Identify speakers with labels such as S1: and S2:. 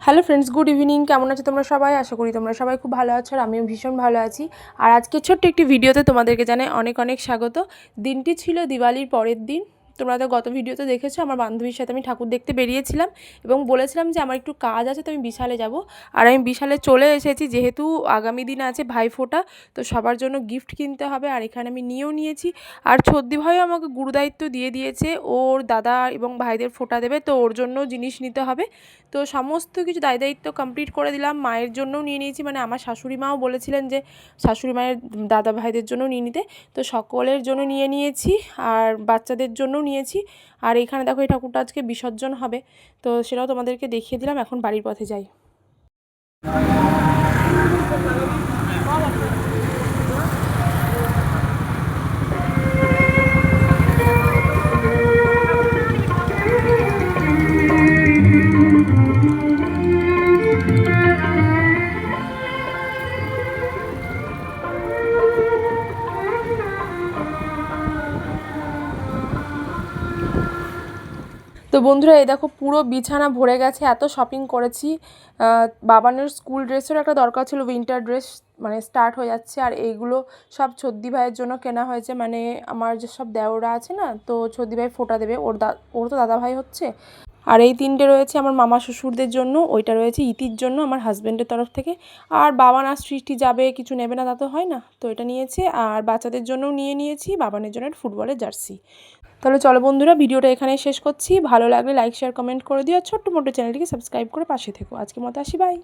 S1: Hello friends, good evening. কেমন আছো তোমরা সবাই? আশা করি তোমরা সবাই খুব ভালো আছো আর আমিও ভীষণ ভালো আছি। আর আজকে ছোট্ট একটি ভিডিওতে তোমাদেরকে জানাই অনেক অনেক স্বাগত। দিনটি ছিল দিওয়ালির পরের দিন। তোমরা তো গত ভিডিওতে দেখেছো আমার বান্ধবীর সাথে আমি ঠাকুর দেখতে বেরিয়েছিলাম এবং বলেছিলাম যে আমার একটু কাজ আছে, তো আমি বিশালে যাব। আর আমি বিশালে চলে এসেছি, যেহেতু আগামী দিন আছে ভাইফোঁটা, তো সবার জন্য গিফট কিনতে হবে। আর এখানে আমি নিয়েও নিয়েছি। আর ছদ্দি ভাইও আমাকে গুরুদায়িত্ব দিয়ে দিয়েছে, ওর দাদা এবং ভাইদের ফোঁটা দেবে, তো ওর জন্য জিনিস নিতে হবে। তো সমস্ত কিছু দায়িত্ব কমপ্লিট করে দিলাম। মায়ের জন্যও নিয়ে নিয়েছি, মানে আমার শাশুড়ি মাও বলেছিলেন যে শাশুড়ি মায়ের দাদা ভাইদের জন্য নিয়ে নিতে, তো সকলের জন্য নিয়ে নিয়েছি আর বাচ্চাদের জন্যও নিয়েছি। আর এখানে দেখো এই ঠাকুরটা আজকে বিসর্জন হবে, তো সেটাও তোমাদেরকে দেখিয়ে দিলাম। এখন বাড়ির পথে যাই। তো বন্ধুরা, এই দেখো পুরো বিছানা ভরে গেছে, এত শপিং করেছি। বাবানের স্কুল ড্রেসেরও একটা দরকার ছিল, উইন্টার ড্রেস মানে স্টার্ট হয়ে যাচ্ছে। আর এইগুলো সব ছদ্দি ভাইয়ের জন্য কেনা হয়েছে, মানে আমার যে সব দেওরা আছে না, তো ছদ্দি ভাই ফোঁটা দেবে, ওর তো দাদা ভাই হচ্ছে। আর এই তিনটে রয়েছে আমার মামা শ্বশুরদের জন্য, ওইটা রয়েছে ইতির জন্য আমার হাজব্যান্ডের তরফ থেকে। আর বাবান আর সৃষ্টি যাবে, কিছু নেবে না তা তো হয় না, তো এটা নিয়েছে। আর বাচ্চাদের জন্যও নিয়ে নিয়েছি, বাবানের জন্য একটা ফুটবলের জার্সি। তাহলে চলো বন্ধুরা, ভিডিওটা এখানে শেষ করছি। ভালো লাগলে লাইক শেয়ার কমেন্ট করে দিও, আর ছোট্ট মোটো চ্যানেলটিকে সাবস্ক্রাইব করে পাশে থেকো। আজকের মতো আসি, বাই।